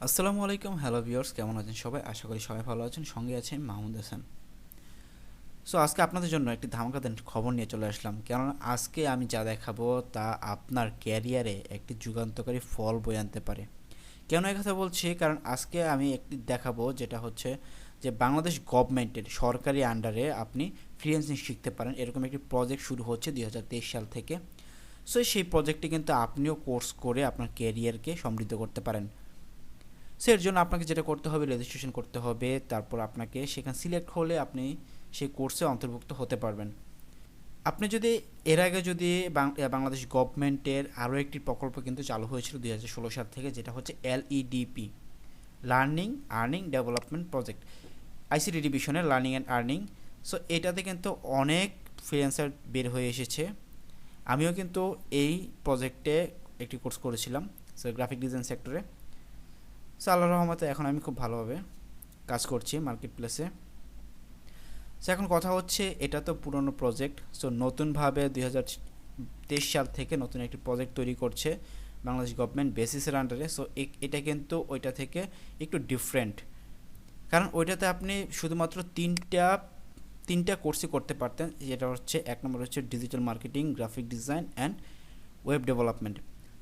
আসসালামু আলাইকুম, hello viewers, কেমন আছেন সবাই? আশা করি সবাই ভালো আছেন। সঙ্গে আছে মাহমুদ হাসান। সো আজকে আপনাদের জন্য একটি ধামাকাদার খবর নিয়ে চলে আসলাম, কেননা আজকে আমি যা দেখাবো তা আপনার ক্যারিয়ারে একটি যুগান্তকারী ফল বয়ে আনতে পারে। কেন এই কথা বলছি? কারণ আজকে আমি একটি দেখাবো যেটা হচ্ছে যে বাংলাদেশ গভর্নমেন্টের সরকারি আন্ডারে আপনি ফ্রিল্যান্সিং শিখতে পারেন, এরকম একটি প্রজেক্ট শুরু হচ্ছে 2023 সাল থেকে। সো সেই প্রজেক্টে কিন্তু আপনিও কোর্স করে আপনার ক্যারিয়ারকে সমৃদ্ধ করতে পারেন। সো এর জন্য আপনাকে যেটা করতে হবে, রেজিস্ট্রেশন করতে হবে। তারপর আপনাকে সেখানে সিলেক্ট হলে আপনি সেই কোর্সে অন্তর্ভুক্ত হতে পারবেন। আপনি যদি এর আগে যদি বাংলাদেশ গভর্নমেন্টের আরও একটি প্রকল্প কিন্তু চালু হয়েছিল 2016 সাল থেকে, যেটা হচ্ছে LEDP, learning earning development project, ICT ডিভিশনের লার্নিং অ্যান্ড আর্নিং। সো এটাতে কিন্তু অনেক ফ্রিল্যান্সার বের হয়ে এসেছে। আমিও কিন্তু এই প্রজেক্টে একটি কোর্স করেছিলাম, সো গ্রাফিক ডিজাইন সেক্টরে। সো আল্লাহর রহমতে এখন আমি খুব ভালোভাবে কাজ করছি মার্কেট প্লেসে। সো এখন কথা হচ্ছে, এটা তো পুরনো প্রজেক্ট, সো নতুনভাবে 2023 সাল থেকে নতুন একটি প্রজেক্ট তৈরি করছে বাংলাদেশ গভর্নমেন্ট বেসিসের আন্ডারে। সো এটা কিন্তু ওইটা থেকে একটু ডিফারেন্ট, কারণ ওইটাতে আপনি শুধুমাত্র তিনটা কোর্সই করতে পারতেন। যেটা হচ্ছে, এক নম্বর হচ্ছে digital marketing, graphic design and web development.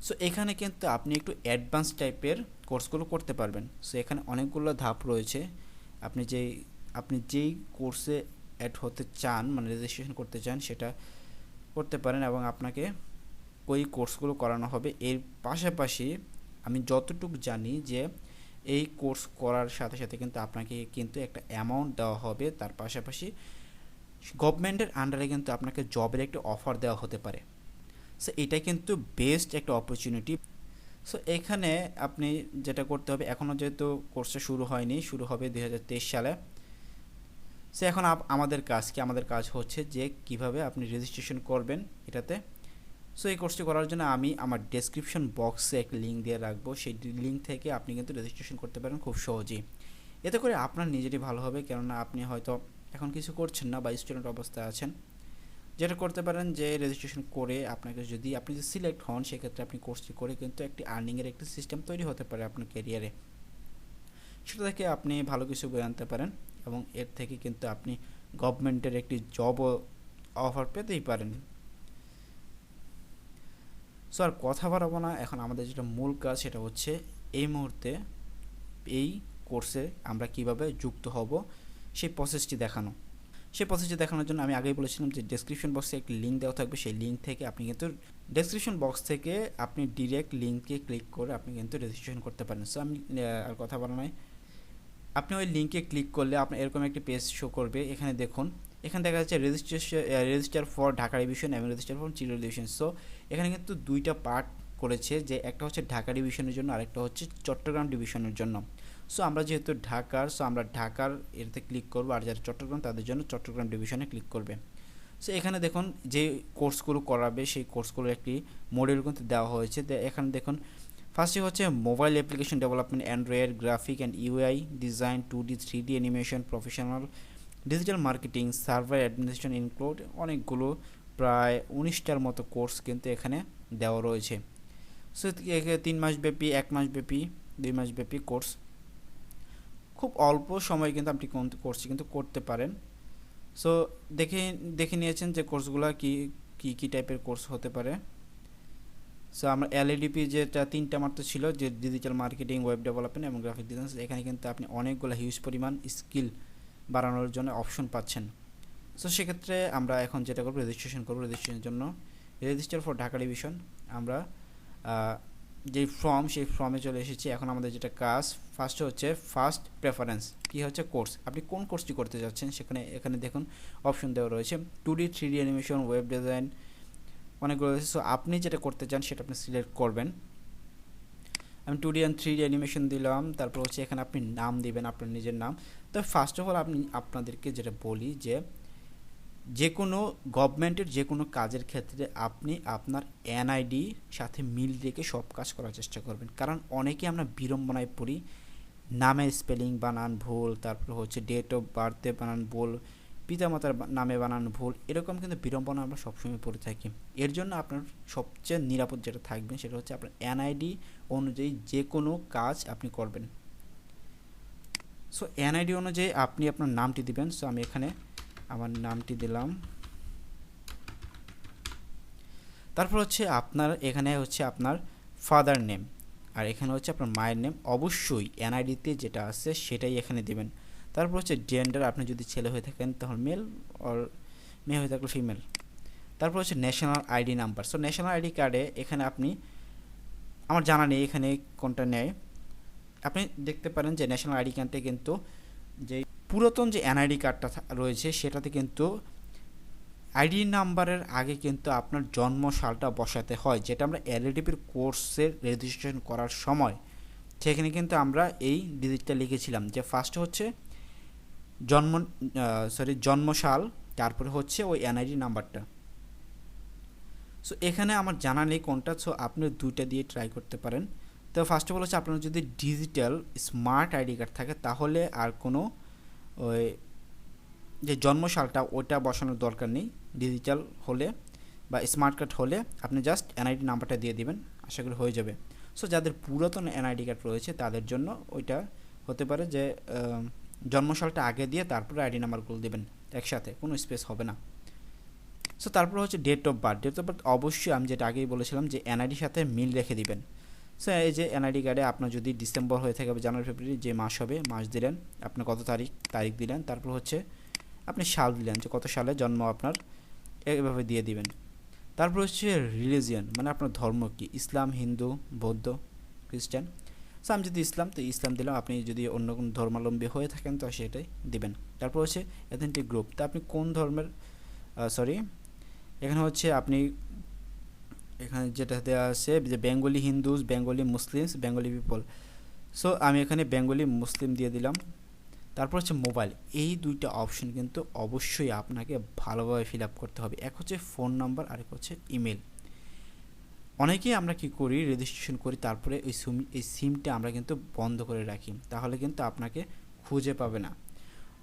So এখানে কিন্তু আপনি একটু অ্যাডভান্স টাইপের কোর্সগুলো করতে পারবেন। সো এখানে অনেকগুলো ধাপ রয়েছে। আপনি যেই কোর্সে অ্যাড হতে চান, মানে রেজিস্ট্রেশন করতে চান, সেটা করতে পারেন এবং আপনাকে ওই কোর্সগুলো করানো হবে। এর পাশাপাশি আমি যতটুকু জানি যে এই কোর্স করার সাথে সাথে কিন্তু আপনাকে কিন্তু একটা অ্যামাউন্ট দেওয়া হবে। তার পাশাপাশি গভর্নমেন্টের আন্ডারে কিন্তু আপনাকে জবের একটা অফার দেওয়া হতে পারে। সো এটা কিন্তু বেস্ট একটা অপরচুনিটি। সো এখানে আপনি যেটা করতে হবে, এখনও যেহেতু কোর্সটা শুরু হয়নি, শুরু হবে 2023 সালে। সো এখন আমাদের কাজ কি? আমাদের কাজ হচ্ছে যে কিভাবে আপনি রেজিস্ট্রেশন করবেন এটাতে। সো এই কোর্সটি করার জন্য আমি আমার ডেসক্রিপশন বক্সে একটা লিঙ্ক দিয়ে রাখবো। সেই লিঙ্ক থেকে আপনি কিন্তু রেজিস্ট্রেশন করতে পারেন খুব সহজেই। এতে করে আপনার নিজেরই ভালো হবে, কেননা আপনি হয়তো এখন কিছু করছেন না বা স্টুডেন্ট অবস্থায় আছেন। যেটা করতে পারেন যে রেজিস্ট্রেশন করে আপনি যদি সিলেক্ট হন, সেক্ষেত্রে আপনি কোর্সটি করে কিন্তু একটি আর্নিংয়ের একটি সিস্টেম তৈরি হতে পারে আপনার ক্যারিয়ারে। সেটা থেকে আপনি ভালো কিছু বয়ে আনতে পারেন এবং এর থেকে কিন্তু আপনি গভর্নমেন্টের একটি জবও অফার পেতেই পারেন। সো আর কথা বাড়াবো না, এখন আমাদের যেটা মূল কাজ সেটা হচ্ছে এই মুহূর্তে এই কোর্সে আমরা কিভাবে যুক্ত হব সেই প্রসেসটি দেখানো। সেই প্রসেসটি দেখানোর জন্য আমি আগেই বলেছিলাম যে ডেসক্রিপশন বক্সে একটি লিঙ্ক দেওয়া থাকবে। সেই লিঙ্ক থেকে আপনি কিন্তু ডেসক্রিপশন বক্স থেকে আপনি ডিরেক্ট লিঙ্কে ক্লিক করে আপনি কিন্তু রেজিস্ট্রেশন করতে পারেন। সো আমি আর কথা বলা নয়, আপনি ওই লিঙ্কে ক্লিক করলে আপনার এরকম একটি পেজ শো করবে। এখানে দেখুন, এখানে দেখা যাচ্ছে রেজিস্টার ফর ঢাকা ডিভিশন এবং register for Chittagong division. So এখানে কিন্তু দুইটা পার্ট করেছে, যে একটা হচ্ছে ঢাকা ডিভিশনের জন্য, আরেকটা হচ্ছে চট্টগ্রাম ডিভিশনের জন্য। সো আমরা যেহেতু ঢাকার, সো আমরা ঢাকার এতে ক্লিক করবো, আর যারা চট্টগ্রাম তাদের জন্য চট্টগ্রাম ডিভিশনে ক্লিক করবে। সো এখানে দেখুন যে কোর্সগুলো করাবে সেই কোর্সগুলোর একটি মডেল কিন্তু দেওয়া হয়েছে। এখানে দেখুন, ফার্স্টে হচ্ছে mobile application development, Android, graphic and UI design, 2D 3D animation, professional digital marketing, server administration include, অনেকগুলো প্রায় 19টার মতো কোর্স কিন্তু এখানে দেওয়া রয়েছে। সো 3 মাস ব্যাপী, 1 মাস ব্যাপী, 2 মাস ব্যাপী কোর্স। খুব অল্প সময় কিন্তু আপনি কোর্সটি কিন্তু করতে পারেন। সো দেখে নিয়েছেন যে কোর্সগুলো কি টাইপের কোর্স হতে পারে। সো আমরা এলইডিপি যেটা 3টা মাত্র ছিল, যে ডিজিটাল মার্কেটিং, ওয়েব ডেভেলপমেন্ট এবং গ্রাফিক ডিজাইন, এখানে কিন্তু আপনি অনেকগুলো হিউজ পরিমাণ স্কিল বাড়ানোর জন্য অপশন পাচ্ছেন। সো সেক্ষেত্রে আমরা এখন যেটা করবো, রেজিস্ট্রেশনের জন্য রেজিস্টার ফর ঢাকা ডিভিশন আমরা যেই সেই ফর্মে চলে এসেছি। এখন আমাদের যেটা কাজ, ফার্স্ট প্রেফারেন্স কি হচ্ছে, কোর্স। আপনি কোন কোর্সটি করতে যাচ্ছেন এখানে দেখুন অপশন দেওয়া রয়েছে, 2D 3D animation, web design, অনেকগুলো রয়েছে। সো আপনি যেটা করতে চান সেটা আপনি সিলেক্ট করবেন। আমি 2D and 3D অ্যানিমেশন দিলাম। তারপর হচ্ছে এখানে আপনি নাম দিবেন, আপনার নিজের নাম। তো ফার্স্ট অফ অল আপনাদেরকে যেটা বলি, যে কোনো গভর্নমেন্টের যে কোনো কাজের ক্ষেত্রে আপনি আপনার এনআইডি সাথে মিল রেখে সব কাজ করার চেষ্টা করবেন, কারণ অনেকে আমরা বিড়ম্বনায় পড়ি, নামের স্পেলিং বানান ভুল, তারপর হচ্ছে ডেট অফ বার্থে বানান ভুল, পিতামাতার নামে বানানো ভুল, এরকম কিন্তু বিড়ম্বনা আমরা সবসময় পড়ে থাকি। এর জন্য আপনার সবচেয়ে নিরাপদ যেটা থাকবেন সেটা হচ্ছে আপনার এনআইডি অনুযায়ী যে কোনো কাজ আপনি করবেন। সো এনআইডি অনুযায়ী আপনি আপনার নামটি দিবেন। সো আমি এখানে আমার নামটি দিলাম। তারপর হচ্ছে আপনার এখানে হচ্ছে আপনার ফাদার নেম, আর এখানে হচ্ছে আপনার মায়ের নেম। অবশ্যই এনআইডিতে যেটা আছে সেটাই এখানে দিবেন। তারপর হচ্ছে জেন্ডার, আপনি যদি ছেলে হয়ে থাকেন তাহলে মেল, আর মেয়ে হয়ে থাকলে ফিমেল। তারপর হচ্ছে national ID number. So national ID কার্ডে এখানে আপনি, আমার জানা নেই এখানে কোনটা নেয়, আপনি দেখতে পারেন যে ন্যাশনাল আইডি কার্ডে কিন্তু যে পুরাতন যে এনআইডি কার্ডটা রয়েছে সেটাতে কিন্তু আইডি নাম্বারের আগে কিন্তু আপনার জন্ম সালটা বসাতে হয়, যেটা আমরা এলএডিপির কোর্সের রেজিস্ট্রেশন করার সময় সেখানে কিন্তু আমরা এই ডিজিটটা লিখেছিলাম যে ফার্স্ট হচ্ছে জন্মসাল, তারপরে হচ্ছে ওই এনআইডি নাম্বারটা। সো এখানে আমার জানা নেই কোনটা, সো আপনি দুইটা দিয়ে ট্রাই করতে পারেন। তো ফার্স্ট অফ অল হচ্ছে আপনার যদি ডিজিটাল স্মার্ট আইডি কার্ড থাকে তাহলে আর কোনো ওই যে জন্মসালটা ওটা বসানোর দরকার নেই। ডিজিটাল হলে বা স্মার্ট কার্ড হলে আপনি জাস্ট এনআইডি নাম্বারটা দিয়ে দিবেন, আশা করি হয়ে যাবে। সো যাদের পুরাতন এনআইডি কার্ড রয়েছে তাদের জন্য ওইটা হতে পারে যে জন্মসালটা আগে দিয়ে তারপরে আইডি নাম্বারগুলো দেবেন একসাথে, কোনো স্পেস হবে না। সো তারপর হচ্ছে date of birth. Date of birth অবশ্যই আমি যেটা আগেই বলেছিলাম যে এনআইডির সাথে মিল রেখে দিবেন। সো এই যে এনআইডি কার্ডে আপনার যদি ডিসেম্বর হয়ে থাকে বা জানুয়ারি ফেব্রুয়ারি যে মাস হবে মাস দিলেন, আপনার কত তারিখ দিলেন, তারপর হচ্ছে আপনি সাল দিলেন যে কত সালে জন্ম আপনার, এভাবে দিয়ে দিবেন। তারপর হচ্ছে রিলিজিয়ন, মানে আপনার ধর্ম কি, ইসলাম, হিন্দু, বৌদ্ধ, খ্রিস্টান। সো আমি যদি ইসলাম তো ইসলাম দিলাম, আপনি যদি অন্য কোনো ধর্মাবলম্বী হয়ে থাকেন তো সেটাই দিবেন। তারপর হচ্ছে এথেন্টিক গ্রুপ, তা আপনি কোন ধর্মের, এখানে হচ্ছে আপনি এখানে যেটা দেওয়া আছে যে Bengali Hindus, Bengali Muslims, Bengali people. So আমি এখানে বেঙ্গলি মুসলিম দিয়ে দিলাম। তারপর হচ্ছে মোবাইল, এই দুইটা অপশন কিন্তু অবশ্যই আপনাকে ভালোভাবে ফিল আপ করতে হবে। এক হচ্ছে ফোন নাম্বার, আরেক হচ্ছে ইমেল। অনেকেই আমরা কি করি, রেজিস্ট্রেশন করি তারপরে এই সিমটা আমরা কিন্তু বন্ধ করে রাখি, তাহলে কিন্তু আপনাকে খুঁজে পাবে না।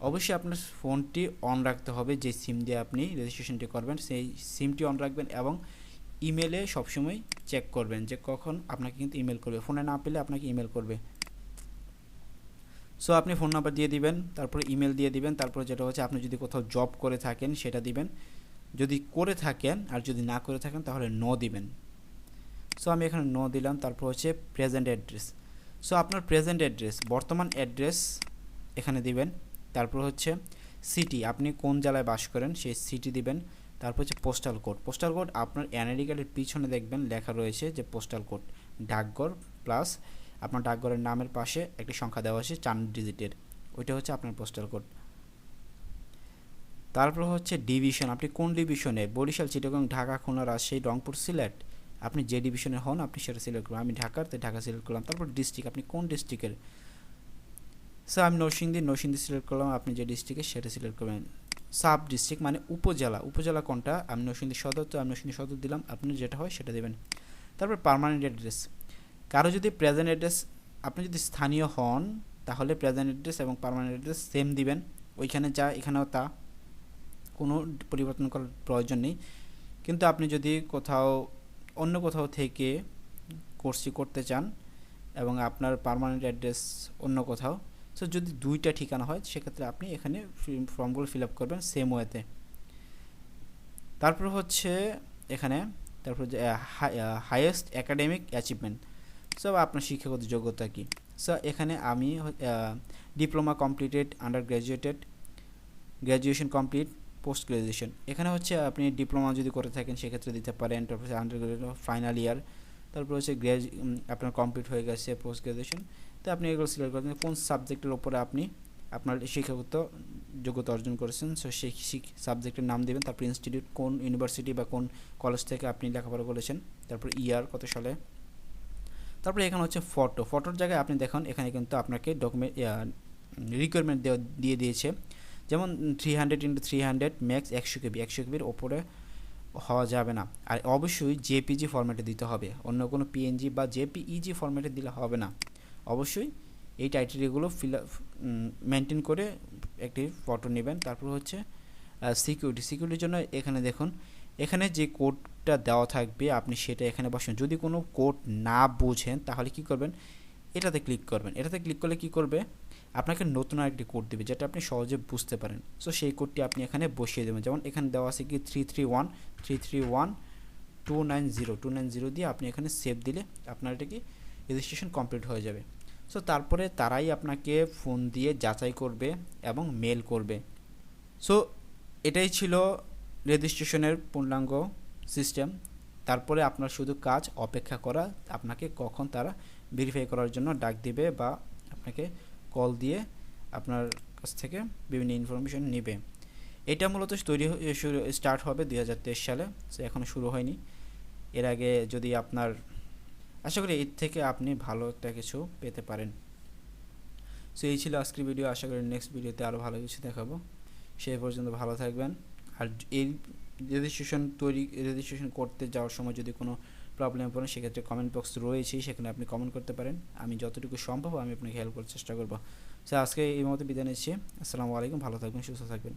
অবশ্যই আপনার ফোনটি অন রাখতে হবে, যে সিম দিয়ে আপনি রেজিস্ট্রেশনটি করবেন সেই সিমটি অন রাখবেন, এবং ইমেলে সবসময় চেক করবেন যে কখন আপনাকে কিন্তু ইমেল করবে, ফোনে না পেলে আপনাকে ইমেল করবে। সো আপনি ফোন নাম্বার দিয়ে দিবেন, তারপরে ইমেল দিয়ে দিবেন, তারপরে যেটা হচ্ছে আপনি যদি কোথাও জব করে থাকেন সেটা দিবেন, যদি করে থাকেন, আর যদি না করে থাকেন তাহলে নো দিবেন। সো আমি এখানে নো দিলাম। তারপর হচ্ছে প্রেজেন্ট অ্যাড্রেস। সো আপনার প্রেজেন্ট অ্যাড্রেস, বর্তমান অ্যাড্রেস এখানে দিবেন। তারপর হচ্ছে সিটি, আপনি কোন জেলায় বাস করেন সেই সিটি দিবেন। তারপর হচ্ছে পোস্টাল কোড। পোস্টাল কোড আপনার এনআইডি কার্ডের পিছনে দেখবেন লেখা রয়েছে যে পোস্টাল কোড, ডাকঘর প্লাস আপনার ডাকঘরের নামের পাশে একটি সংখ্যা দেওয়া আছে 4 ডিজিটের, ওইটা হচ্ছে আপনার পোস্টাল কোড। তারপর হচ্ছে ডিভিশন, আপনি কোন ডিভিশনে, বরিশাল, চিটাগং, ঢাকা, খুলনা, রাজশাহী, রংপুর, সিলেট, আপনি যে ডিভিশনে হন আপনি সেটা সিলেক্ট করবেন। আমি ঢাকার, তো ঢাকা সিলেক্ট করলাম। তারপর ডিস্ট্রিক্ট, আপনি কোন ডিস্ট্রিক্টের। সো আমি নরসিংদী সিলেক্ট করলাম, আপনি যে ডিস্ট্রিক্টের সেটা সিলেক্ট করবেন। সাব ডিস্ট্রিক্ট মানে উপজেলা কোনটা, আমি নরসিংদী সদর, তো আমি নরসিংদী সদর দিলাম, আপনি যেটা হয় সেটা দেবেন। তারপর পার্মানেন্ট অ্যাড্রেস, কারো যদি প্রেজেন্ট অ্যাড্রেস, আপনি যদি স্থানীয় হন তাহলে প্রেজেন্ট অ্যাড্রেস এবং পার্মানেন্ট অ্যাড্রেস সেম দিবেন, ওইখানে যা এখানেও তা, কোনো পরিবর্তন করার প্রয়োজন নেই। কিন্তু আপনি যদি অন্য কোথাও থেকে কোর্সটি করতে চান এবং আপনার পার্মানেন্ট অ্যাড্রেস অন্য কোথাও, সো যদি দুইটা ঠিকানা হয় সেক্ষেত্রে আপনি এখানে ফর্মগুলো ফিল আপ করবেন সেম ওয়েতে। তারপর হচ্ছে এখানে তারপর হাইয়েস্ট একাডেমিক অ্যাচিভমেন্ট, সো আপনার শিক্ষাগত যোগ্যতা কী। সো এখানে আমি diploma completed, under graduation complete, post graduation. এখানে হচ্ছে আপনি ডিপ্লোমা যদি করে থাকেন সেক্ষেত্রে দিতে পারেন। তারপর হচ্ছে আন্ডার গ্র্যাজুয়েশন ফাইনাল ইয়ার, তারপর হচ্ছে আপনার কমপ্লিট হয়ে গেছে পোস্ট গ্র্যাজুয়েশন, তো আপনি এগুলো সিলেক্ট করবেন কোন সাবজেক্টের ওপরে আপনি আপনার শিক্ষাগত যোগ্যতা অর্জন করেছেন। সো সেই সাবজেক্টের নাম দেবেন, তারপর ইনস্টিটিউট, কোন ইউনিভার্সিটি বা কোন কলেজ থেকে আপনি লেখাপড়া করেছেন, তারপর ইয়ার কত সালে। তারপরে এখানে হচ্ছে ফটোর জায়গায় আপনি দেখুন এখানে কিন্তু আপনাকে ডকুমেন্ট রিকোয়ারমেন্ট দিয়ে দিয়েছে, যেমন 300x300 ম্যাক্স 100 কেবি, 100 কেবির ওপরে হওয়া যাবে না, আর অবশ্যই জেপিজি ফরম্যাটে দিতে হবে, অন্য কোনো পিএনজি বা জেপিইজি ফরম্যাটে দিলে হবে না। অবশ্যই এই ক্রাইটেরিয়াগুলো মেনটেন করে একটি ফটো নেবেন। তারপর হচ্ছে সিকিউরিটির জন্য এখানে দেখুন, এখানে যে কোডটা দেওয়া থাকবে আপনি সেটা এখানে বসান। যদি কোনো কোড না বুঝেন তাহলে কি করবেন, এটাতে ক্লিক করবেন। এটাতে ক্লিক করলে কি করবে, আপনাকে নতুন আরেকটি কোড দেবে যেটা আপনি সহজে বুঝতে পারেন। সো সেই কোডটি আপনি এখানে বসিয়ে দেবেন। যেমন এখানে দেওয়া আছে কি 331 দিয়ে আপনি এখানে সেভ দিলে আপনার এটা কি রেজিস্ট্রেশন কমপ্লিট হয়ে যাবে। সো তারপরে তারাই আপনাকে ফোন দিয়ে যাচাই করবে এবং মেল করবে। সো এটাই ছিল রেজিস্ট্রেশনের পূর্ণাঙ্গ সিস্টেম। তারপরে আপনার শুধু কাজ অপেক্ষা করা, আপনাকে কখন তারা ভেরিফাই করার জন্য ডাক দিবে বা আপনাকে কল দিয়ে আপনার কাছ থেকে বিভিন্ন ইনফরমেশন নেবে। এটা মূলত স্টার্ট হবে 2023 সালে, সো এখনও শুরু হয়নি। এর আগে যদি আপনার, আশা করি এর থেকে আপনি ভালো একটা কিছু পেতে পারেন। সো এই ছিল আজকের ভিডিও। আশা করি নেক্সট ভিডিওতে আরও ভালো কিছু দেখাবো। সেই পর্যন্ত ভালো থাকবেন। আর এই রেজিস্ট্রেশন করতে যাওয়ার সময় যদি কোনো প্রবলেম পড়েন সেক্ষেত্রে কমেন্ট বক্স রয়েছেই, সেখানে আপনি কমেন্ট করতে পারেন। আমি যতটুকু সম্ভব আমি আপনাকে হেল্প করার চেষ্টা করব। সো আজকে এই মতো বিদায় নিচ্ছি। আসসালামু আলাইকুম, ভালো থাকবেন, সুস্থ থাকবেন।